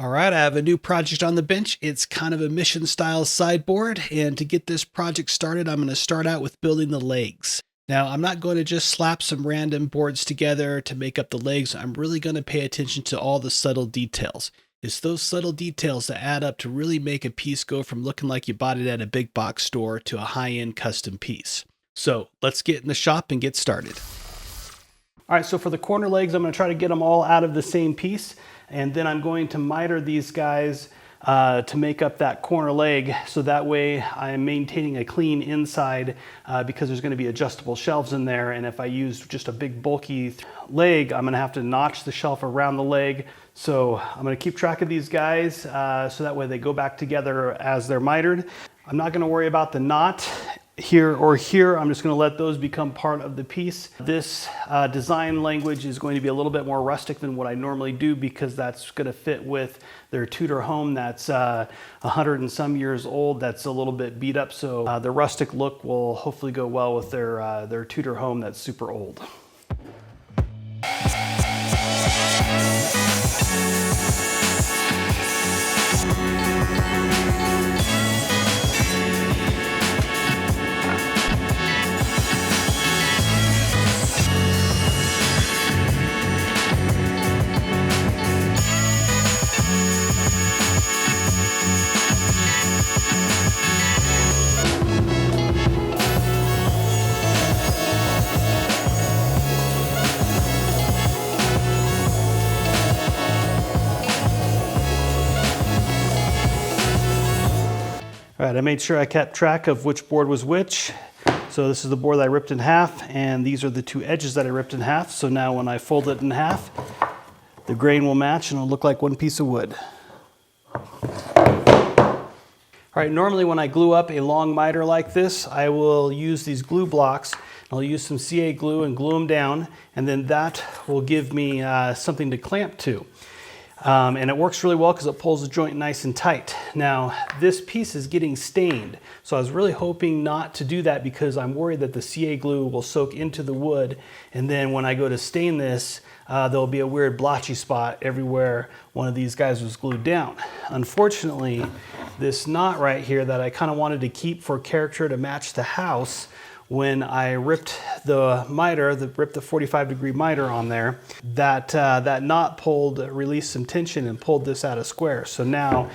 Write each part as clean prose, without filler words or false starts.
All right, I have a new project on the bench. It's kind of a mission-style sideboard, and to get this project started, I'm going to start out with building the legs. Now, I'm not going to just slap some random boards together to make up the legs. I'm really going to pay attention to all the subtle details. It's those subtle details that add up to really make a piece go from looking like you bought it at a big box store to a high-end custom piece. So let's get in the shop and get started. All right, so for the corner legs, I'm going to try to get them all out of the same piece. And then I'm going to miter these guys to make up that corner leg, so that way I'm maintaining a clean inside because there's going to be adjustable shelves in there, and if I use just a big bulky leg, I'm going to have to notch the shelf around the leg. So I'm going to keep track of these guys so that way they go back together as they're mitered. I'm not going to worry about the knot here or here. I'm just going to let those become part of the piece. This design language is going to be a little bit more rustic than what I normally do because that's going to fit with their Tudor Home that's 100 and some years old, that's a little bit beat up. So the rustic look will hopefully go well with their Tudor Home that's super old. All right, I made sure I kept track of which board was which. So this is the board that I ripped in half, and these are the two edges that I ripped in half. So now when I fold it in half, the grain will match and it'll look like one piece of wood. All right, normally when I glue up a long miter like this, I will use these glue blocks. I'll use some CA glue and glue them down, and then that will give me something to clamp to. And it works really well because it pulls the joint nice and tight. Now, this piece is getting stained, so I was really hoping not to do that because I'm worried that the CA glue will soak into the wood, and then when I go to stain this, there'll be a weird blotchy spot everywhere one of these guys was glued down. Unfortunately, this knot right here that I kind of wanted to keep for character to match the house, when I ripped the miter, ripped the 45-degree miter on there, that knot released some tension and pulled this out of square. So now,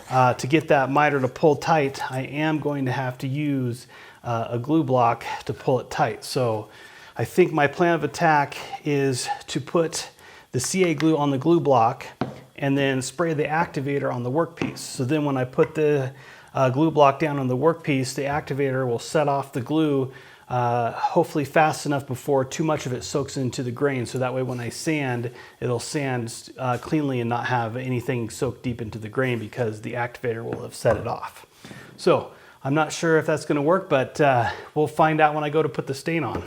to get that miter to pull tight, I am going to have to use a glue block to pull it tight. So I think my plan of attack is to put the CA glue on the glue block and then spray the activator on the workpiece. So then when I put the glue block down on the workpiece, the activator will set off the glue hopefully fast enough before too much of it soaks into the grain, so that way when I sand, it'll sand cleanly and not have anything soak deep into the grain because the activator will have set it off. So I'm not sure if that's going to work, but we'll find out when I go to put the stain on.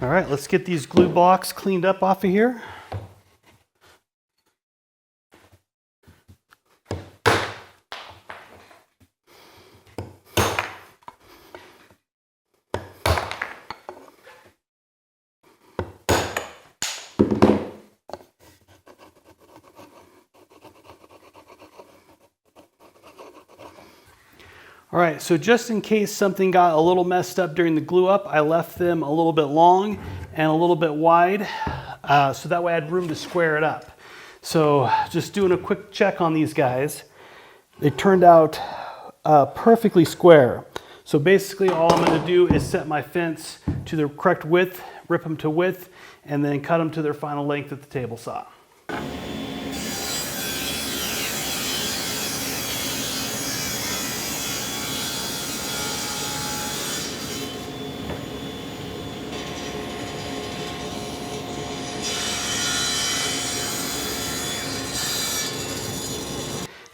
All right, let's get these glue blocks cleaned up off of here. All right, so just in case something got a little messed up during the glue up, I left them a little bit long and a little bit wide, so that way I had room to square it up. So just doing a quick check on these guys. They turned out perfectly square. So basically all I'm going to do is set my fence to the correct width, rip them to width, and then cut them to their final length at the table saw.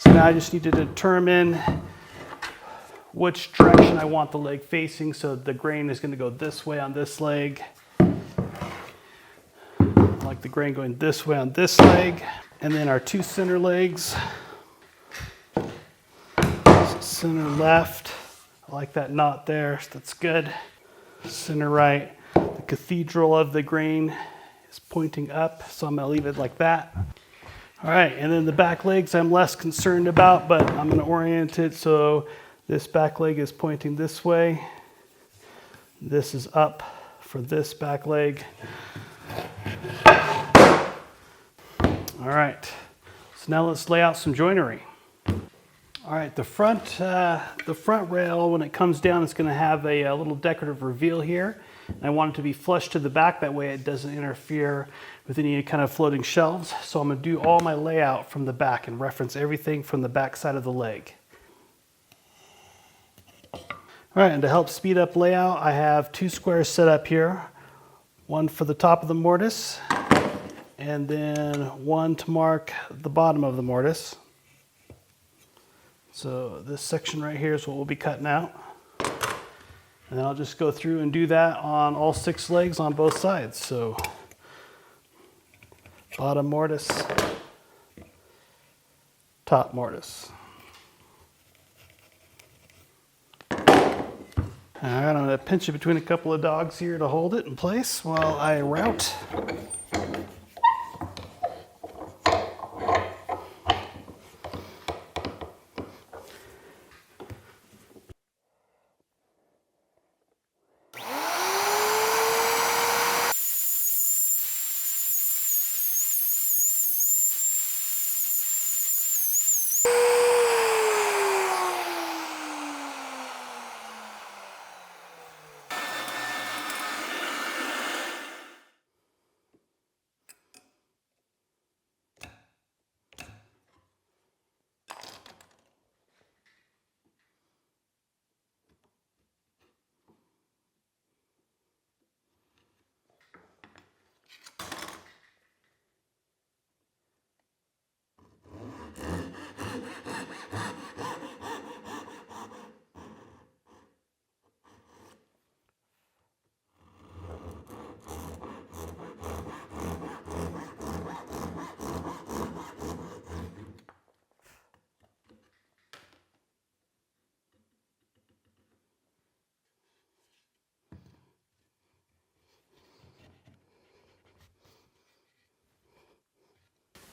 Now I just need to determine which direction I want the leg facing. So the grain is going to go this way on this leg. like the grain going this way on this leg. And then our 2 center legs. Center left. I like that knot there. That's good. Center right. The cathedral of the grain is pointing up, so I'm going to leave it like that. All right, and then the back legs I'm less concerned about, but I'm going to orient it so this back leg is pointing this way. This is up for this back leg. All right, so now let's lay out some joinery. All right, the front rail, when it comes down, it's going to have a little decorative reveal here. And I want it to be flush to the back, that way it doesn't interfere with any kind of floating shelves. So I'm going to do all my layout from the back and reference everything from the back side of the leg. All right, and to help speed up layout, I have 2 squares set up here. One for the top of the mortise, and then one to mark the bottom of the mortise. So this section right here is what we'll be cutting out. And then I'll just go through and do that on all 6 legs on both sides. So bottom mortise, top mortise. All right, I'm going to pinch it between a couple of dogs here to hold it in place while I route.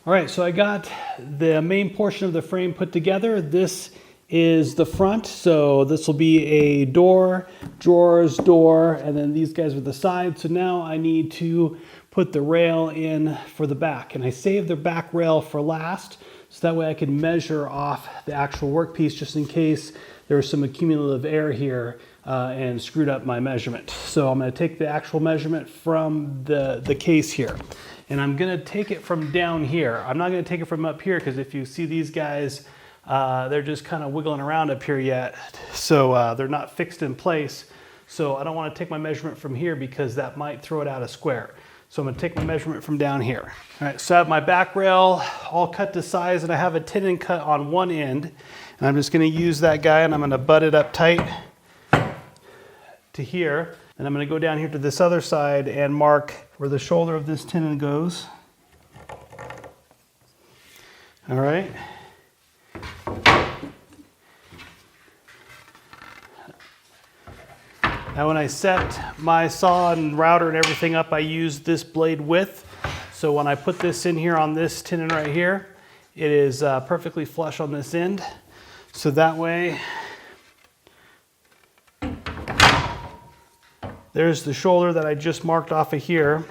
All right, so I got the main portion of the frame put together. This is the front, so this will be a door, drawers, door, and then these guys are the sides. So now I need to put the rail in for the back, and I saved the back rail for last, so that way I can measure off the actual workpiece just in case there was some accumulative air here and screwed up my measurement. So I'm going to take the actual measurement from the case here. And I'm going to take it from down here. I'm not going to take it from up here because if you see these guys, they're just kind of wiggling around up here yet. So they're not fixed in place. So I don't want to take my measurement from here because that might throw it out a square. So I'm going to take my measurement from down here. All right, so I have my back rail all cut to size and I have a tenon cut on one end. And I'm just going to use that guy and I'm going to butt it up tight to here. And I'm going to go down here to this other side and mark where the shoulder of this tenon goes. All right. Now when I set my saw and router and everything up, I use this blade width. So when I put this in here on this tenon right here, it is perfectly flush on this end. So that way, there's the shoulder that I just marked off of here.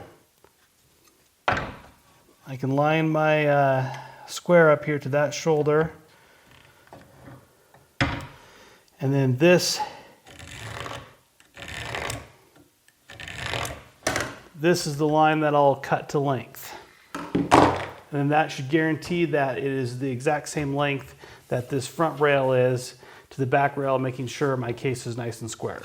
I can line my square up here to that shoulder. And then this is the line that I'll cut to length. And then that should guarantee that it is the exact same length that this front rail is to the back rail, making sure my case is nice and square.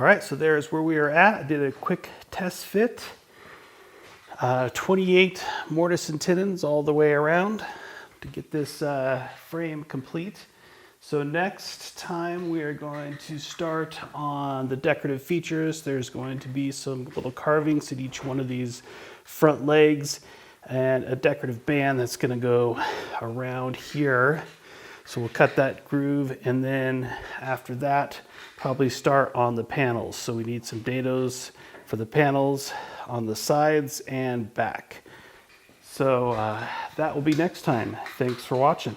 right, so there's where we are at. I did a quick test fit. 28 mortise and tenons all the way around to get this frame complete. So next time we are going to start on the decorative features. There's going to be some little carvings at each one of these front legs and a decorative band that's going to go around here. So we'll cut that groove, and then after that probably start on the panels. So we need some dados for the panels on the sides and back. So that will be next time. Thanks for watching.